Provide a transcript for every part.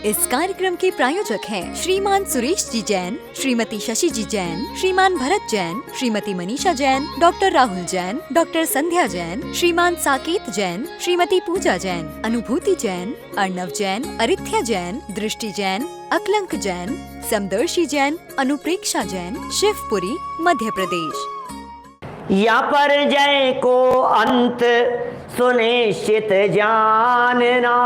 इस कार्यक्रम के प्रायोजक हैं श्रीमान सुरेश जी जैन, श्रीमती शशि जी जैन, श्रीमान भरत जैन, श्रीमती मनीषा जैन, डॉक्टर राहुल जैन, डॉक्टर संध्या जैन, श्रीमान साकेत जैन, श्रीमती पूजा जैन, अनुभूति जैन, अर्णव जैन, अरिथ्या जैन, दृष्टि जैन, अकलंक जैन, समदर्शी जैन, अनुप्रेक्षा जैन, शिवपुरी, मध्य प्रदेश। यहाँ पर जय को अंत सुनिश्चित जानना।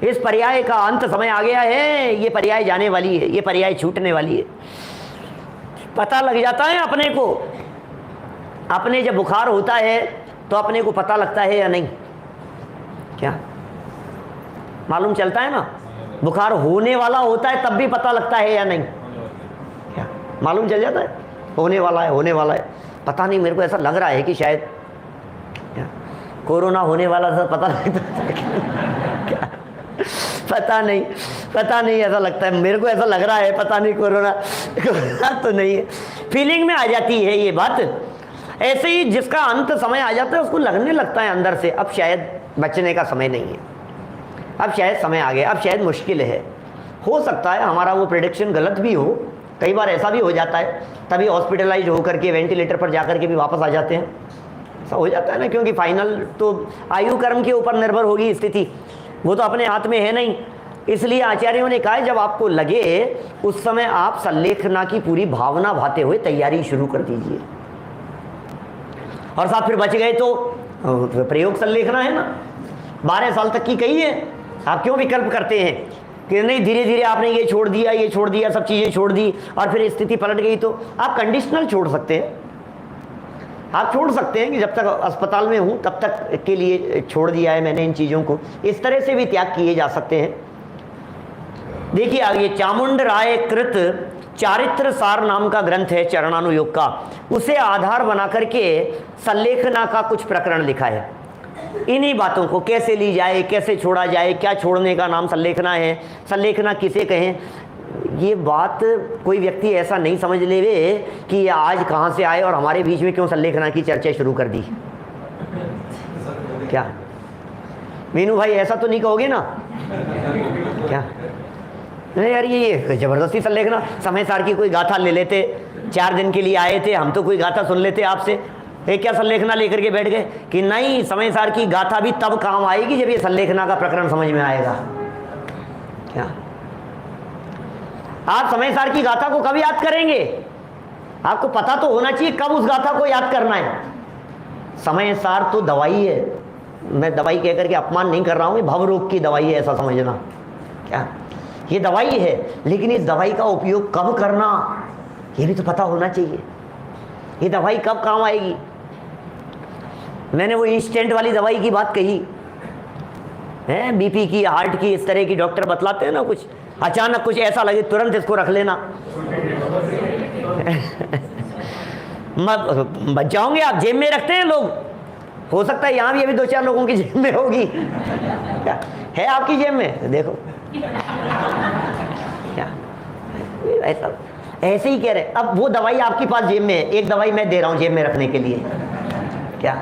इस पर्याय का अंत समय आ गया है। ये पर्याय जाने वाली है, ये पर्याय छूटने वाली है। पता लग जाता है अपने को। अपने जब बुखार होता है तो अपने को पता लगता है या नहीं? क्या मालूम चलता है ना? बुखार होने वाला होता है तब भी पता लगता है या नहीं? क्या मालूम चल जाता है? होने वाला है, होने वाला है। पता नहीं, मेरे को ऐसा लग रहा है कि शायद कोरोना होने वाला था। पता लगता है क्या? पता नहीं, ऐसा लगता है मेरे को, ऐसा लग रहा है। पता नहीं, कोरोना तो नहीं है। फीलिंग में आ जाती है ये बात। ऐसे ही जिसका अंत समय आ जाता है उसको लगने लगता है अंदर से अब शायद बचने का समय नहीं है, अब शायद समय आ गया, अब शायद मुश्किल है। हो सकता है हमारा वो प्रेडिक्शन गलत भी हो। कई बार ऐसा भी हो जाता है, तभी हॉस्पिटलाइज होकर के वेंटिलेटर पर जाकर के भी वापस आ जाते हैं। ऐसा हो जाता है ना, क्योंकि फाइनल तो आयु कर्म के ऊपर निर्भर होगी स्थिति, वो तो अपने हाथ में है नहीं। इसलिए आचार्यों ने कहा है जब आपको लगे उस समय आप संलेखना की पूरी भावना भाते हुए तैयारी शुरू कर दीजिए। और साथ फिर बच गए तो प्रयोग संलेखना है ना, 12 साल तक की कही है। आप क्यों विकल्प करते हैं कि नहीं धीरे धीरे आपने ये छोड़ दिया, सब चीज़ें छोड़ दी और फिर स्थिति पलट गई? तो आप कंडीशनल छोड़ सकते हैं। आप छोड़ सकते हैं कि जब तक अस्पताल में हूँ तब तक के लिए छोड़ दिया है मैंने इन चीज़ों को। इस तरह से भी त्याग किए जा सकते हैं। देखिए आगे, चामुंड राय कृत चारित्र सार नाम का ग्रंथ है चरणानुयोग का, उसे आधार बना करके संलेखना का कुछ प्रकरण लिखा है। इन्हीं बातों को कैसे ली जाए, कैसे छोड़ा जाए, क्या छोड़ने का नाम संलेखना है, संलेखना किसे कहें, ये बात कोई व्यक्ति ऐसा नहीं समझ लेवे कि ये आज कहाँ से आए और हमारे बीच में क्यों संलेखना की चर्चा शुरू कर दी। क्या मीनू भाई, ऐसा तो नहीं कहोगे ना? क्या नहीं यार, ये जबरदस्ती संलेखना। समय सार की कोई गाथा ले लेते, 4 दिन के लिए आए थे, हम तो कोई गाथा सुन लेते आपसे। ये क्या संलेखना लेकर के बैठ गए कि नहीं, समय सार की गाथा भी तब काम आएगी जब ये संलेखना का प्रकरण समझ में आएगा। क्या आप समय सार की गाथा को कब याद करेंगे? आपको पता तो होना चाहिए कब उस गाथा को याद करना है। समय सार तो दवाई है। मैं दवाई कह करके अपमान नहीं कर रहा हूं, भव रोग की दवाई है, ऐसा समझना। क्या ये दवाई है, लेकिन इस दवाई का उपयोग कब करना ये भी तो पता होना चाहिए। ये दवाई कब काम आएगी? मैंने वो इंस्टेंट वाली दवाई की बात कही है, बीपी की, हार्ट की, इस तरह की डॉक्टर बतलाते हैं ना, कुछ अचानक कुछ ऐसा लगे तुरंत इसको रख लेना। बच जाओगे आप। जेब में रखते हैं लोग, हो सकता है यहाँ भी अभी 2-4 लोगों की जेब में होगी। क्या है आपकी जेब में? देखो क्या ऐसा ऐसे ही कह रहे। अब वो दवाई आपके पास जेब में है, एक दवाई मैं दे रहा हूँ जेब में रखने के लिए। क्या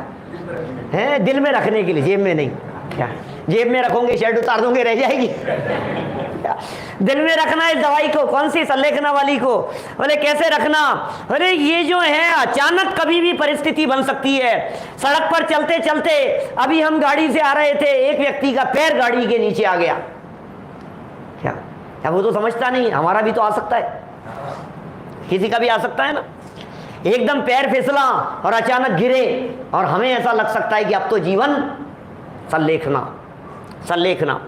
है? दिल में रखने के लिए, जेब में नहीं। क्या जेब में रखोगे शर्ट उतार दोगे रह जाएगी? दिल में रखना है इस दवाई को। कौन सी? संलेखना वाली को। बोले कैसे रखना? अरे ये जो है अचानक कभी भी परिस्थिति बन सकती है। सड़क पर चलते चलते अभी हम गाड़ी से आ रहे थे, एक व्यक्ति का पैर गाड़ी के नीचे आ गया। क्या अब वो तो समझता नहीं, हमारा भी तो आ सकता है, किसी का भी आ सकता है ना। एकदम पैर फिसला और अचानक गिरे और हमें ऐसा लग सकता है कि अब तो जीवन संलेखना।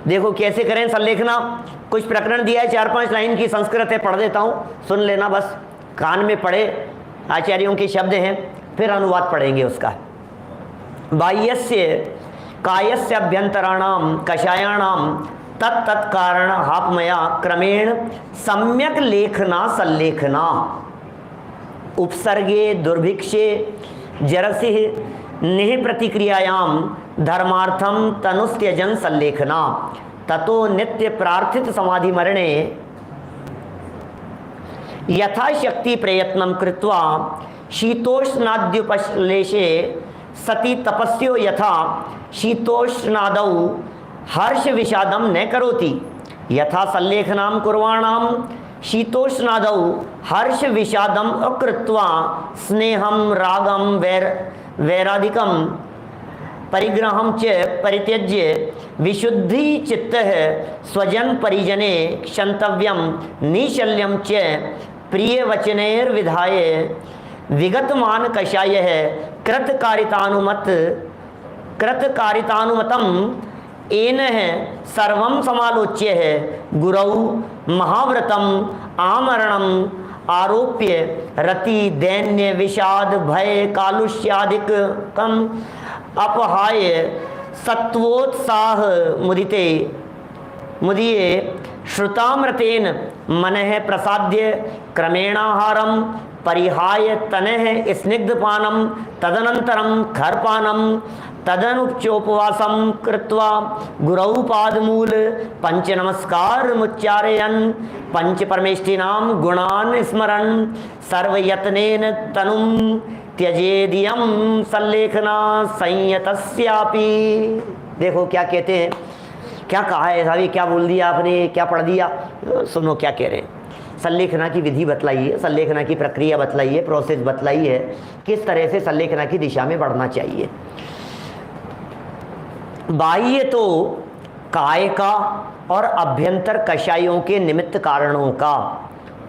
देखो कैसे करें संलेखना। कुछ प्रकरण दिया है, 4-5 लाइन की संस्कृत है, पढ़ देता हूं, सुन लेना बस, कान में पड़े। आचार्यों के शब्द हैं, फिर अनुवाद पढ़ेंगे उसका। बाह्यस्य कायस्य अभ्यंतराणाम कषायाणाम तत्त कारण हापमया क्रमेण सम्यक लेखना संलेखना। उपसर्गे दुर्भिक्षे जरसि निहि प्रतिक्रियायाम धर्मार्थम तनुस्त्यजन संलेखना। ततो नित्य प्रार्थित समाधि मरणे यथाशक्ति प्रयत्नं कृत्वा शीतोष्णाद्युपश्लेषे सती तपस्यो यथा शीतोष्णादौ हर्ष विषादम न करोति यथा सल्लेखनाम कुर्वाणाम शीतोष्णादौ हर्ष विषादम अकृत्वा स्नेहम रागम वैराधिकम परिग्रहम च परित्यज्य विशुद्धि चित्तः स्वजन परिजने क्षंतव्यम निशल्यम च प्रिय वचनैर्विधाय विगतमान कषायः कृतकारितानुमतम एनः सर्वं समालोच्य गुरौ महाव्रतम आमरणम आरोप्य रति दैन्य विषाद भय कालुष्यादिकम अपहाय सत्वोत्साह मुदिये श्रुतामृतेन मनः प्रसाद्य क्रमेणाहारम परिहाय तनः स्निग्धपानम तदनंतरम खरपानम तदनुपचोपवासम कृत्वा गुरौ पादमूल पंच नमस्कार मुच्चारयन् पंच परमेष्ठिनाम गुणान् स्मरन् सर्वयत्नेन तनुं त्यजेदियम सल्लेखना संयतस्यापि। देखो क्या कहते हैं, क्या कहा है साहब, क्या बोल दिया आपने, क्या पढ़ दिया, सुनो क्या कह रहे हैं। सल्लेखना की विधि बतलाइए, सल्लेखना की प्रक्रिया बतलाइए, प्रोसेस बतलाइए, किस तरह से सल्लेखना की दिशा में बढ़ना चाहिए। बाह्य तो काय का और अभ्यंतर कषायों के निमित्त कारणों का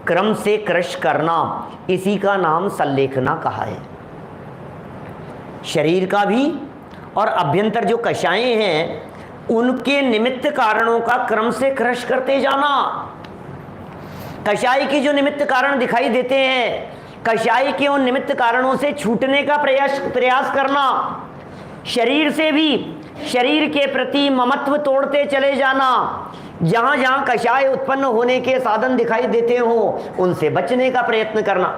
क्रम से क्रश करना, इसी का नाम सल्लेखना कहा है। शरीर का भी और अभ्यंतर जो कषायें हैं उनके निमित्त कारणों का क्रम से क्रश करते जाना। कषाय की जो निमित्त कारण दिखाई देते हैं, कषाय के उन निमित्त कारणों से छूटने का प्रयास करना। शरीर से भी शरीर के प्रति ममत्व तोड़ते चले जाना। जहां जहां कषाय उत्पन्न होने के साधन दिखाई देते हो उनसे बचने का प्रयत्न करना।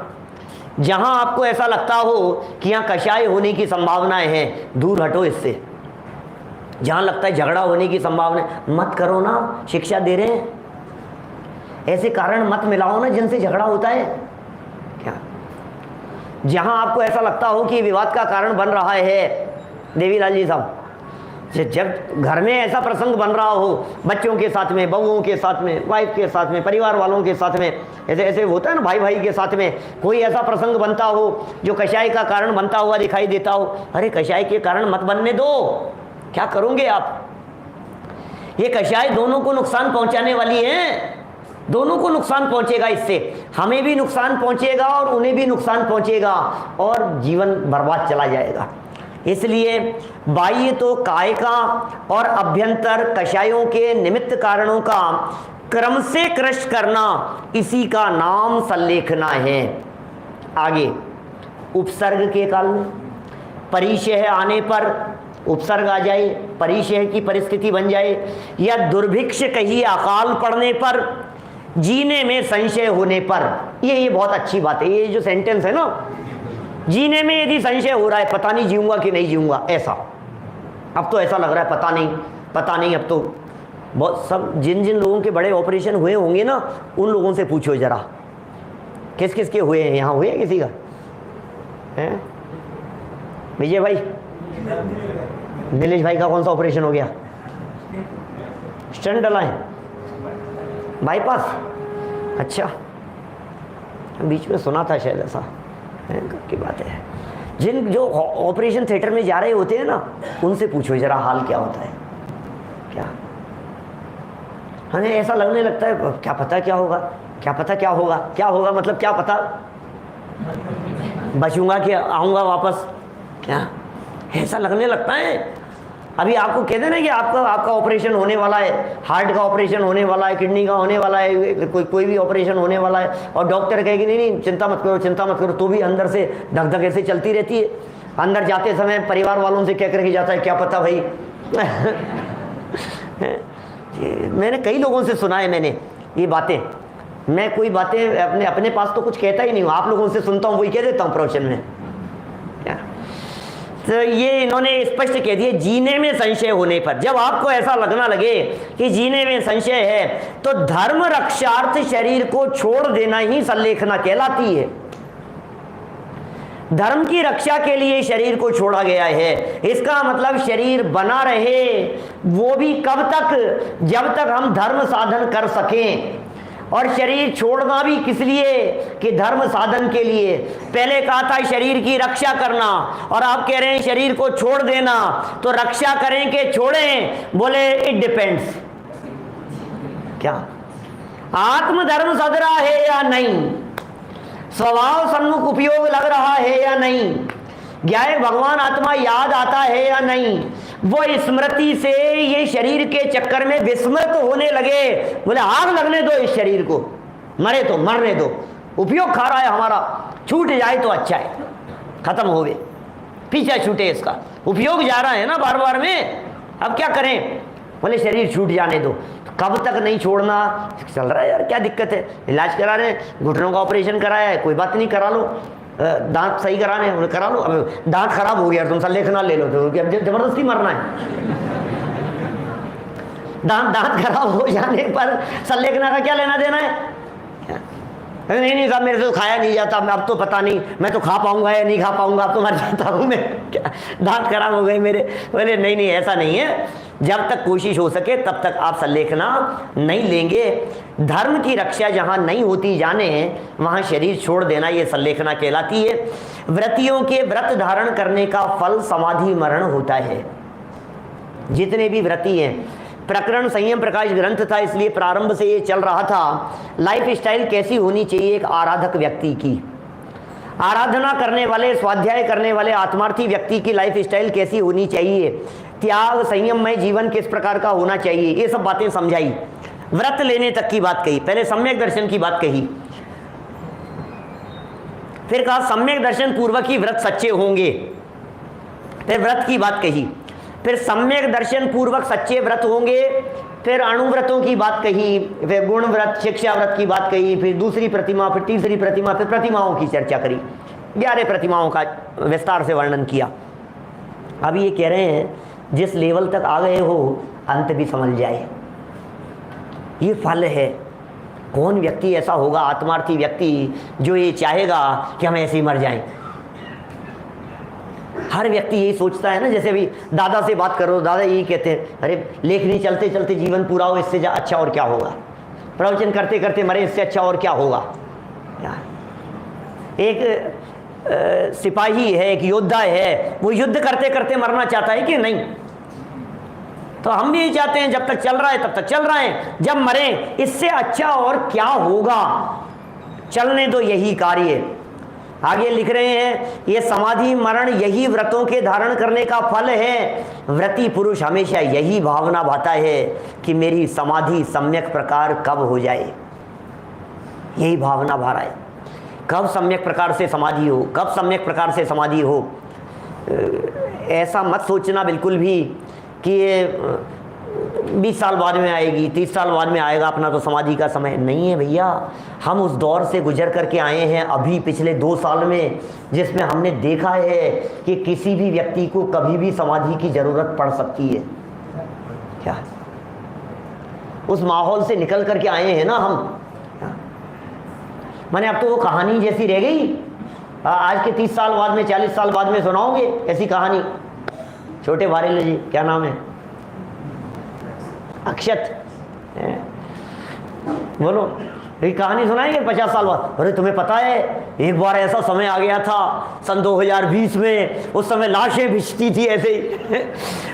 जहां आपको ऐसा लगता हो कि यहाँ कषाय होने की संभावनाएं हैं, दूर हटो इससे। जहां लगता है झगड़ा होने की संभावना, मत करो ना, शिक्षा दे रहे हैं। ऐसे कारण मत मिलाओ ना जिनसे झगड़ा होता है। क्या जहां आपको ऐसा लगता हो कि विवाद का कारण बन रहा है, देवीलाल जी साहब, जब घर में ऐसा प्रसंग बन रहा हो, बच्चों के साथ में, बहुओं के साथ में, वाइफ के साथ में, परिवार वालों के साथ में, ऐसे ऐसे होता है ना, भाई भाई के साथ में कोई ऐसा प्रसंग बनता हो जो कषाय का कारण बनता हुआ दिखाई देता हो, अरे कषाय के कारण मत बनने दो। क्या करोगे आप? ये कषाय दोनों को नुकसान पहुंचाने वाली है, दोनों को नुकसान पहुंचेगा इससे। हमें भी नुकसान पहुंचेगा और उन्हें भी नुकसान पहुंचेगा और जीवन बर्बाद चला जाएगा। इसलिए बाह्य तो काय का और अभ्यंतर कषायों के निमित्त कारणों का क्रम से क्रश करना, इसी का नाम सल्लेखना है। आगे उपसर्ग के काल में परिचय आने पर, उपसर्ग आ जाए, परिचय की परिस्थिति बन जाए, या दुर्भिक्ष कहिए अकाल पड़ने पर, जीने में संशय होने पर, ये बहुत अच्छी बात है। ये जो सेंटेंस है ना, जीने में यदि संशय हो रहा है, पता नहीं जीऊंगा कि नहीं जीऊंगा, ऐसा अब तो ऐसा लग रहा है पता नहीं अब तो बहुत सब जिन जिन लोगों के बड़े ऑपरेशन हुए होंगे ना, उन लोगों से पूछो जरा किस किस के हुए हैं। यहाँ हुए किसी का है? विजय भाई, नीलेश भाई का कौन सा ऑपरेशन हो गया? स्टंट डला है, बाईपास, अच्छा बीच में सुना था शायद ऐसा की बात है। जिन जो ऑपरेशन थिएटर में जा रहे होते हैं ना, उनसे पूछो जरा हाल क्या होता है। क्या हमें ऐसा लगने लगता है क्या पता क्या होगा, क्या पता क्या होगा, क्या होगा मतलब क्या पता, बचूंगा कि आऊँगा वापस, क्या ऐसा लगने लगता है। अभी आपको कहते ना कि आपका ऑपरेशन होने वाला है, हार्ट का ऑपरेशन होने वाला है, किडनी का होने वाला है, कोई भी ऑपरेशन होने वाला है, और डॉक्टर कहेगी नहीं चिंता मत करो, तो भी अंदर से धक धक ऐसे चलती रहती है। अंदर जाते समय परिवार वालों से क्या करके जाता है, क्या पता भाई। मैंने कई लोगों से सुना है मैंने ये बातें। मैं कोई बातें अपने पास तो कुछ कहता ही नहीं हूँ, आप लोगों से सुनता हूँ, वही कह देता हूँ प्रवचन में। तो ये इन्होंने स्पष्ट कह दिया, जीने में संशय होने पर। जब आपको ऐसा लगना लगे कि जीने में संशय है, तो धर्म रक्षार्थ शरीर को छोड़ देना ही सल्लेखना कहलाती है। धर्म की रक्षा के लिए शरीर को छोड़ा गया है। इसका मतलब शरीर बना रहे, वो भी कब तक? जब तक हम धर्म साधन कर सकें। और शरीर छोड़ना भी किस लिए? कि धर्म साधन के लिए। पहले कहा था शरीर की रक्षा करना, और आप कह रहे हैं शरीर को छोड़ देना। तो रक्षा करें कि छोड़ें? बोले इट डिपेंड्स। क्या आत्मधर्म सद रहा है या नहीं? स्वभाव सन्मुख उपयोग लग रहा है या नहीं? ज्ञाय भगवान आत्मा याद आता है या नहीं? वो स्मृति से ये शरीर के चक्कर में विस्मृत होने लगे। बोले आग लगने दो इस शरीर को, मरे तो मरने दो, उपयोग खा रहा है हमारा, छूट जाए तो अच्छा है, खत्म हो गए, पीछा छूटे इसका, उपयोग जा रहा है ना बार बार में, अब क्या करें? बोले शरीर छूट जाने दो। कब तक नहीं छोड़ना? चल रहा है यार, क्या दिक्कत है? इलाज करा रहे हैं, घुटनों का ऑपरेशन कराया है, कोई बात नहीं, करा लो। दांत सही कराने हैं, करा लो। अब दांत खराब हो गया, तुम सल्लेखना ले लो, तो जबरदस्ती मरना है? दांत खराब हो जाने पर सल्लेखना का क्या लेना देना है? नहीं नहीं साहब, मेरे से तो खाया नहीं जाता, अब तो पता नहीं मैं तो खा पाऊंगा या नहीं खा पाऊंगा, अब तो मर जाता हूँ मैं, क्या दांत खराब हो गए मेरे। बोले नहीं नहीं ऐसा नहीं है, जब तक कोशिश हो सके तब तक आप सल्लेखना नहीं लेंगे। धर्म की रक्षा जहाँ नहीं होती जाने, वहाँ शरीर छोड़ देना ये सल्लेखना कहलाती है। व्रतियों के व्रत धारण करने का फल समाधि मरण होता है। जितने भी व्रती हैं, प्रकरण संयम प्रकाश ग्रंथ था, इसलिए प्रारंभ से ये चल रहा था। लाइफ स्टाइल कैसी होनी चाहिए एक आराधक व्यक्ति की? आराधना करने वाले, स्वाध्याय करने वाले आत्मार्थी व्यक्ति की लाइफ स्टाइल कैसी होनी चाहिए? त्याग संयममय जीवन किस प्रकार का होना चाहिए? ये सब बातें समझाई। व्रत लेने तक की बात कही, पहले सम्यक दर्शन की बात कही, फिर कहा सम्यक दर्शन पूर्वक ही व्रत सच्चे होंगे, फिर व्रत की बात कही, फिर सम्यक दर्शन पूर्वक सच्चे व्रत होंगे, फिर अणुव्रतों की बात कही, फिर गुण व्रत, शिक्षा व्रत की बात कही, फिर दूसरी प्रतिमा, फिर तीसरी प्रतिमा, फिर प्रतिमाओं की चर्चा करी। 11 प्रतिमाओं का विस्तार से वर्णन किया। अब ये कह रहे हैं जिस लेवल तक आ गए हो अंत भी समझ जाए, ये फल है। कौन व्यक्ति ऐसा होगा, आत्मार्थी व्यक्ति, जो ये चाहेगा कि हम ऐसे ही मर जाएं? हर व्यक्ति यही सोचता है ना। जैसे अभी दादा से बात करो, दादा यही कहते हैं, अरे लेखनी चलते चलते जीवन पूरा हो, इससे अच्छा और क्या होगा? प्रवचन करते करते मरे, इससे अच्छा और क्या होगा? एक सिपाही है, एक योद्धा है, वो युद्ध करते करते मरना चाहता है कि नहीं? तो हम भी यही चाहते हैं, जब तक चल रहा है तब तक चल रहा है, जब मरे इससे अच्छा और क्या होगा? चलने दो यही कार्य। आगे लिख रहे हैं, ये समाधि मरण यही व्रतों के धारण करने का फल है। व्रती पुरुष हमेशा यही भावना भाता है कि मेरी समाधि सम्यक प्रकार कब हो जाए, यही भावना भा रहा है। कब सम्यक प्रकार से समाधि हो, कब सम्यक प्रकार से समाधि हो। ऐसा मत सोचना बिल्कुल भी कि ये 20 साल बाद में आएगी, 30 साल बाद में आएगा, अपना तो समाधि का समय नहीं है भैया। हम उस दौर से गुजर करके आए हैं अभी पिछले 2 साल में, जिसमें हमने देखा है कि किसी भी व्यक्ति को कभी भी समाधि की जरूरत पड़ सकती है। क्या उस माहौल से निकल करके आए हैं ना हम। मैंने अब तो वो कहानी जैसी रह गई, आज के 30 साल बाद में, 40 साल बाद में सुनाओगे ऐसी कहानी। छोटे वारेल जी, क्या नाम है? अक्षत, बोलो ये कहानी सुनाएंगे 50 साल बाद। अरे तुम्हें पता है एक बार ऐसा समय आ गया था सन 2020 में, उस समय लाशें भिजती थी ऐसे ही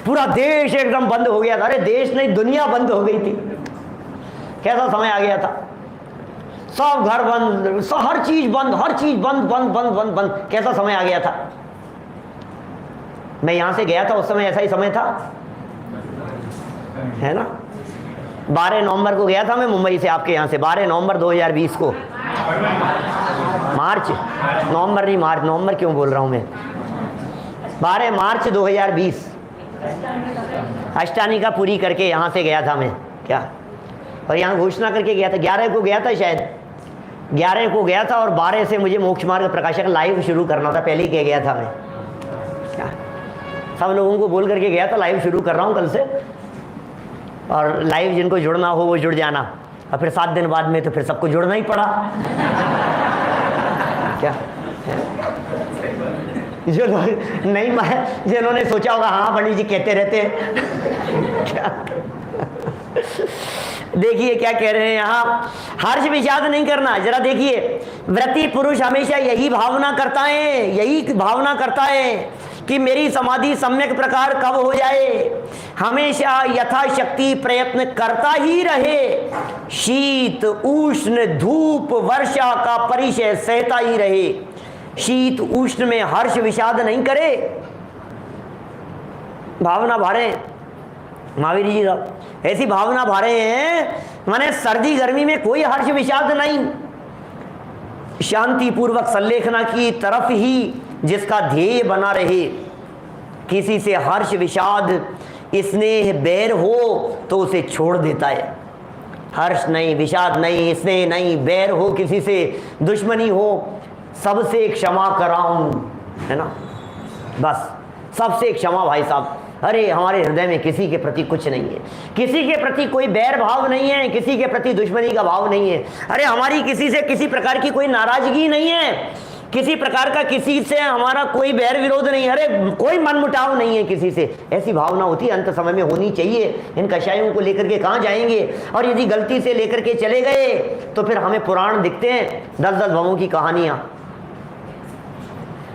पूरा देश एकदम बंद हो गया था। अरे देश नहीं, दुनिया बंद हो गई थी। कैसा समय आ गया था? सब घर बंद, सब हर चीज बंद, हर चीज बंद बंद बंद बंद बंद। कैसा समय आ गया था? मैं यहां से गया था, उस समय ऐसा ही समय था, है ना। 12 नवंबर को गया था मैं मुंबई से, आपके यहाँ से 12 नवंबर 2020 को। मार्च, नवंबर नहीं, मार्च, नवंबर क्यों बोल रहा हूँ मैं। 12 मार्च 2020 अष्टानिका पूरी करके यहाँ से गया था मैं। क्या, और यहाँ घोषणा करके गया था। 11 को गया था शायद, 11 को गया था, और 12 से मुझे मोक्ष मार्ग प्रकाशक लाइव शुरू करना था। पहले ही कह गया था मैं। क्या, सब लोगों को बोल करके गया था लाइव शुरू कर रहा हूँ कल से, और लाइव जिनको जुड़ना हो वो जुड़ जाना। और फिर 7 दिन बाद में तो फिर सबको जुड़ना ही पड़ा। क्या जो नहीं जिन्होंने सोचा होगा हाँ पंडित जी कहते रहते हैं क्या देखिए क्या कह रहे हैं यहाँ, हर्ष विषाद नहीं करना। जरा देखिए, व्रती पुरुष हमेशा यही भावना करता है कि मेरी समाधि सम्यक प्रकार कब हो जाए, हमेशा यथाशक्ति प्रयत्न करता ही रहे, शीत उष्ण धूप वर्षा का परिचय सहता ही रहे, शीत उष्ण में हर्ष विषाद नहीं करे। भावना भारे महावीर जी साहब ऐसी भावना भारे हैं, माने सर्दी गर्मी में कोई हर्ष विषाद नहीं, शांति पूर्वक संलेखना की तरफ ही जिसका ध्येय बना रहे। किसी से हर्ष विषाद स्नेह बैर हो तो उसे छोड़ देता है। हर्ष नहीं, विषाद नहीं, स्नेह नहीं, बैर हो, किसी से दुश्मनी हो, सबसे क्षमा कराऊं, है ना, बस सबसे क्षमा भाई साहब। अरे हमारे हृदय में किसी के प्रति कुछ नहीं है, किसी के प्रति कोई बैर भाव नहीं है, किसी के प्रति दुश्मनी का भाव नहीं है। अरे हमारी किसी से किसी प्रकार की कोई नाराजगी नहीं है, किसी प्रकार का किसी से हमारा कोई बैर विरोध नहीं है, अरे कोई मनमुटाव नहीं है किसी से। ऐसी भावना होती है, अंत समय में होनी चाहिए। इन कषायों को लेकर के कहाँ जाएंगे, और यदि गलती से लेकर के चले गए तो फिर हमें पुराण दिखते हैं, 10-10 भवों की कहानियां,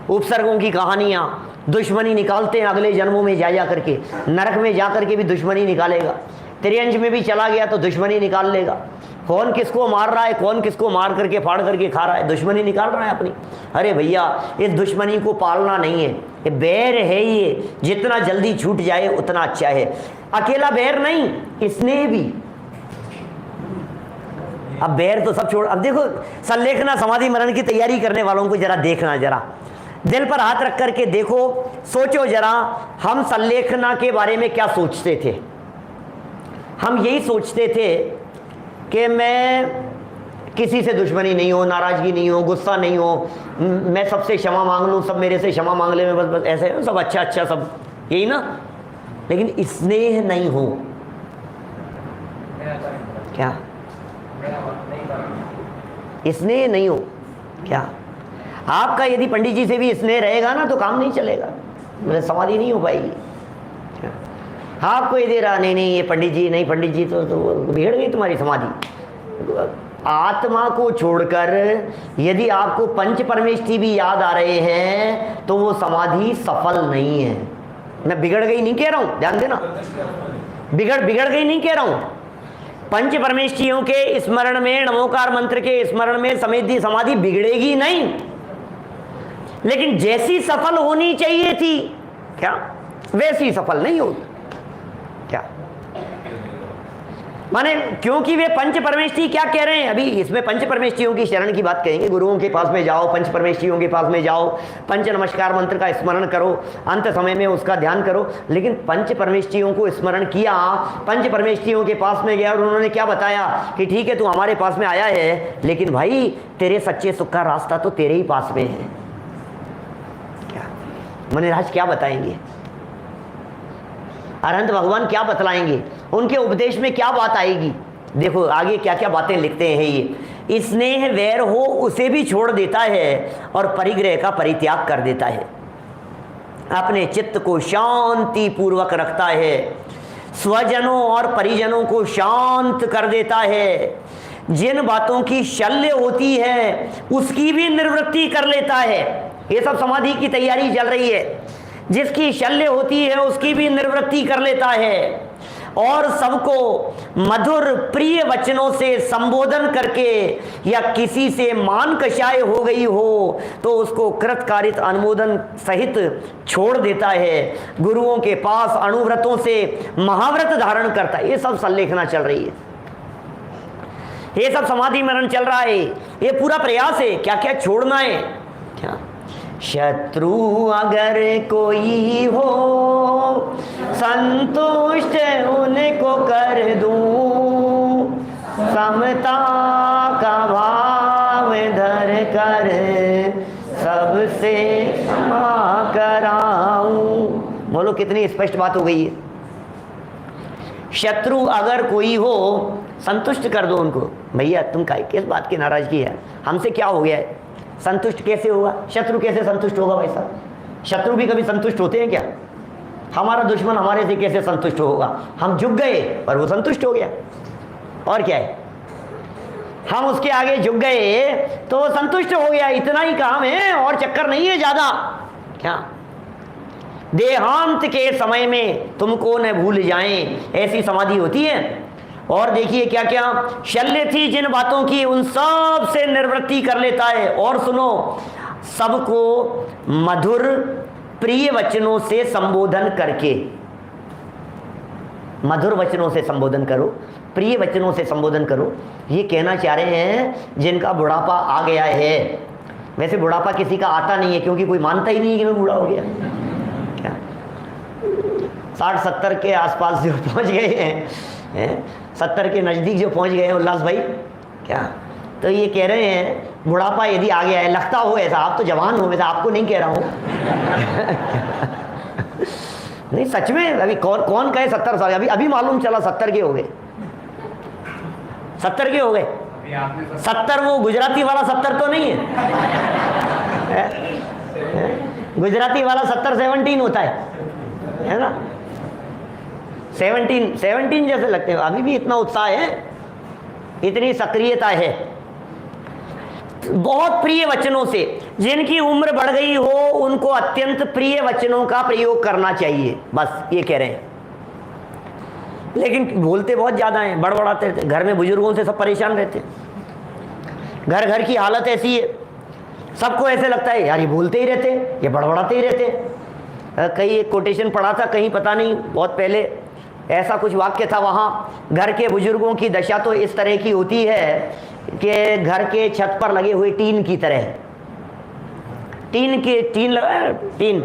उपसर्गों की कहानियां, दुश्मनी निकालते हैं अगले जन्मों में जा करके, नरक में जा करके भी दुश्मनी निकालेगा, त्रियंज में भी चला गया तो दुश्मनी निकाल लेगा। कौन किसको मार रहा है, कौन किसको मार करके फाड़ करके खा रहा है, दुश्मनी निकाल रहा है अपनी। अरे भैया इस दुश्मनी को पालना नहीं है, ये बैर है, ये जितना जल्दी छूट जाए उतना अच्छा है। अकेला बैर नहीं, स्नेह भी। अब बैर तो सब छोड़, अब देखो संलेखना समाधि मरण की तैयारी करने वालों को जरा देखना, जरा दिल पर हाथ रख करके देखो, सोचो जरा, हम संलेखना के बारे में क्या सोचते थे। हम यही सोचते थे कि मैं किसी से दुश्मनी नहीं हो, नाराजगी नहीं हो, गुस्सा नहीं हो, मैं सबसे क्षमा मांग लूँ, सब मेरे से क्षमा मांग ले, मैं बस बस ऐसे सब अच्छा अच्छा सब यही ना। लेकिन स्नेह नहीं हो, क्या स्नेह नहीं हो क्या? आपका यदि पंडित जी से भी स्नेह रहेगा ना तो काम नहीं चलेगा, समाधि नहीं हो पाएगी। आपको ये दे रहा नहीं ये पंडित जी नहीं, पंडित जी तो बिगड़ गई तुम्हारी समाधि। आत्मा को छोड़कर यदि आपको पंच परमेष्ठी भी याद आ रहे हैं तो वो समाधि सफल नहीं है। मैं बिगड़ गई नहीं कह रहा हूं, ध्यान देना, बिगड़ गई नहीं कह रहा हूं। पंच परमेष्ठियों के स्मरण में, नमोकार मंत्र के स्मरण में समाधि बिगड़ेगी नहीं, लेकिन जैसी सफल होनी चाहिए थी क्या वैसी सफल नहीं होगी क्या? माने क्योंकि वे पंच परमेष्ठी क्या कह रहे हैं, अभी इसमें पंच परमेष्ठियों की शरण की बात कहेंगे। गुरुओं के पास में जाओ, पंच परमेष्ठियों के पास में जाओ, पंच नमस्कार मंत्र का स्मरण करो, अंत समय में उसका ध्यान करो। लेकिन पंच परमेष्ठियों को स्मरण किया, पंच परमेष्ठियों के पास में गया और उन्होंने क्या बताया कि ठीक है तू हमारे पास में आया है, लेकिन भाई तेरे सच्चे सुख का रास्ता तो तेरे ही पास में है। क्या मुनिराज क्या बताएंगे, अनंत भगवान क्या बतलाएंगे, उनके उपदेश में क्या बात आएगी? देखो आगे क्या क्या बातें लिखते हैं। ये स्नेह वैर हो उसे भी छोड़ देता है और परिग्रह का परित्याग कर देता है, अपने चित्त को शांति पूर्वक रखता है, स्वजनों और परिजनों को शांत कर देता है, जिन बातों की शल्य होती है उसकी भी निवृत्ति कर लेता है। ये सब समाधि की तैयारी चल रही है। जिसकी शल्य होती है उसकी भी निवृत्ति कर लेता है और सबको मधुर प्रिय वचनों से संबोधन करके, या किसी से मान कषाय हो गई हो तो उसको कृतकारित अनुमोदन सहित छोड़ देता है। गुरुओं के पास अणुव्रतों से महाव्रत धारण करता है। ये सब संलेखना चल रही है, ये सब समाधि मरण चल रहा है। ये पूरा प्रयास है क्या क्या छोड़ना है। क्या शत्रु अगर कोई हो संतुष्ट उनको कर दूं, समता का भाव धर कर सबसे क्षमा कराऊं। बोलो कितनी स्पष्ट बात हो गई है। शत्रु अगर कोई हो संतुष्ट कर दो उनको। भैया तुम का किस बात की नाराजगी है, हमसे क्या हो गया है, संतुष्ट कैसे होगा, शत्रु कैसे संतुष्ट होगा भाई साहब? शत्रु भी कभी संतुष्ट होते हैं क्या? हमारा दुश्मन हमारे से कैसे संतुष्ट होगा? हम झुक गए और वो संतुष्ट हो गया, और क्या है? हम उसके आगे झुक गए तो वो संतुष्ट हो गया, इतना ही काम है, और चक्कर नहीं है ज्यादा। क्या देहांत के समय में तुमको न भूल जाएं, ऐसी समाधि होती है। और देखिए क्या क्या शल्य थी जिन बातों की, उन सब से निवृत्ति कर लेता है। और सुनो, सबको मधुर प्रिय वचनों से संबोधन करके, मधुर वचनों से संबोधन करो, प्रिय वचनों से संबोधन करो। ये कहना चाह रहे हैं जिनका बुढ़ापा आ गया है। वैसे बुढ़ापा किसी का आता नहीं है, क्योंकि कोई मानता ही नहीं है कि मैं बूढ़ा हो गया। क्या 60-70 के आसपास जो पहुंच गए हैं, 70 के नज़दीक जो पहुंच गए हैं उल्लास भाई, क्या तो ये कह रहे हैं बुढ़ापा यदि आ गया है, लगता हो ऐसा, आप तो जवान हो, वैसा आपको नहीं कह रहा हूँ। नहीं सच में, अभी कौन कहे 70 साल, अभी मालूम चला 70 के हो गए, 70 के हो गए। 70 वो गुजराती वाला 70 तो नहीं है? गुजराती वाला 70-17 होता है ना? 17 जैसे लगते हैं। अभी भी इतना उत्साह है, इतनी सक्रियता है। बहुत प्रिय वचनों से, जिनकी उम्र बढ़ गई हो उनको अत्यंत प्रिय वचनों का प्रयोग करना चाहिए, बस ये कह रहे हैं। लेकिन बोलते बहुत ज़्यादा हैं, बड़बड़ाते रहते। घर में बुजुर्गों से सब परेशान रहते हैं। घर घर की हालत ऐसी है, सबको ऐसे लगता है यार ये बोलते ही रहते हैं, ये बड़बड़ाते ही रहते हैं। कहीं एक कोटेशन पढ़ा था कहीं, पता नहीं बहुत पहले, ऐसा कुछ वाक्य था वहाँ, घर के बुजुर्गों की दशा तो इस तरह की होती है कि घर के छत पर लगे हुए टीन की तरह, टीन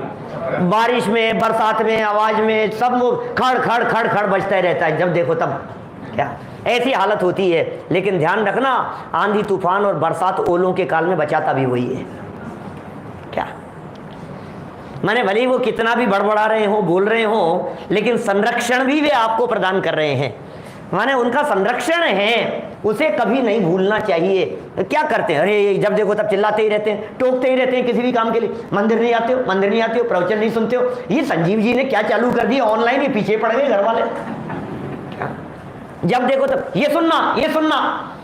बारिश में, बरसात में, आवाज में, सब वो खड़ खड़ खड़ खड़ बजता रहता है, जब देखो तब। क्या ऐसी हालत होती है। लेकिन ध्यान रखना, आंधी तूफान और बरसात ओलों के काल में बचाता भी वही है। क्या माने भले ही वो कितना भी बड़बड़ा रहे हो, बोल रहे हो, लेकिन संरक्षण भी वे आपको प्रदान कर रहे हैं। माने उनका संरक्षण है, उसे कभी नहीं भूलना चाहिए। क्या करते हैं, अरे जब देखो तब चिल्लाते ही रहते हैं, टोकते ही रहते हैं किसी भी काम के लिए। मंदिर नहीं आते हो, मंदिर नहीं आते हो, प्रवचन नहीं सुनते हो। ये संजीव जी ने क्या चालू कर दिया ऑनलाइन, ये पीछे पड़ गए घर वाले। जब देखो तब ये सुनना, ये सुनना।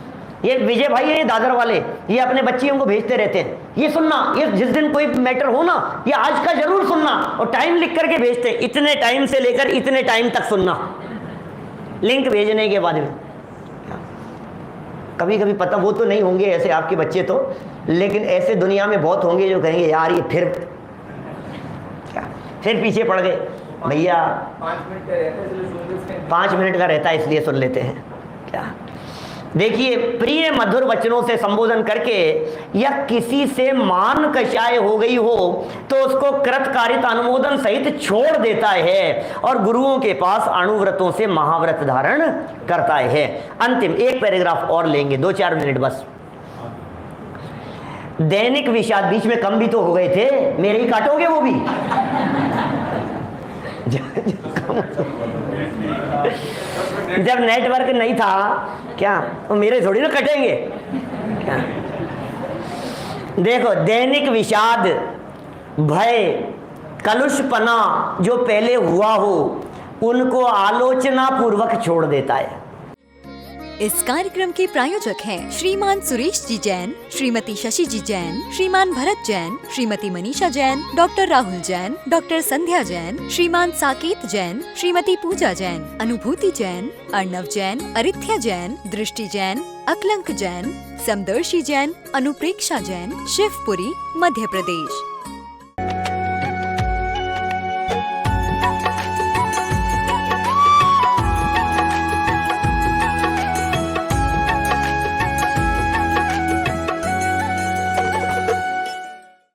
ये विजय भाई है, ये दादर वाले, ये अपने बच्चियों को भेजते रहते हैं, ये सुनना, ये जिस दिन कोई मैटर हो ना, ये आज का जरूर सुनना, और टाइम लिख करके भेजते हैं, इतने टाइम से लेकर इतने टाइम तक सुनना, लिंक भेजने के बाद में। कभी कभी पता वो तो नहीं होंगे ऐसे आपके बच्चे तो, लेकिन ऐसे दुनिया में बहुत होंगे जो कहेंगे यार ये फिर पीछे पड़ गए। भैया 5 मिनट का रहता है इसलिए सुन लेते हैं। क्या देखिए, प्रिय मधुर वचनों से संबोधन करके, या किसी से मान कषाय हो गई हो तो उसको कृतकारित अनुमोदन सहित छोड़ देता है, और गुरुओं के पास अणुव्रतों से महाव्रत धारण करता है। अंतिम एक पैराग्राफ और लेंगे, 2-4 मिनट बस। दैनिक विषाद, बीच में कम भी तो हो गए थे, मेरे ही काटोगे वो भी। जब नेटवर्क नहीं था क्या, तो मेरे थोड़ी ना कटेंगे क्या। देखो, दैनिक विषाद, भय, कलुषपना जो पहले हुआ हो, उनको आलोचना पूर्वक छोड़ देता है। इस कार्यक्रम के प्रायोजक हैं श्रीमान सुरेश जी जैन, श्रीमती शशि जी जैन, श्रीमान भरत जैन, श्रीमती मनीषा जैन, डॉक्टर राहुल जैन, डॉक्टर संध्या जैन, श्रीमान साकेत जैन, श्रीमती पूजा जैन, अनुभूति जैन, अर्णव जैन, अरिथ्या जैन, दृष्टि जैन, अकलंक जैन, समदर्शी जैन, अनुप्रेक्षा जैन, शिवपुरी, मध्य प्रदेश।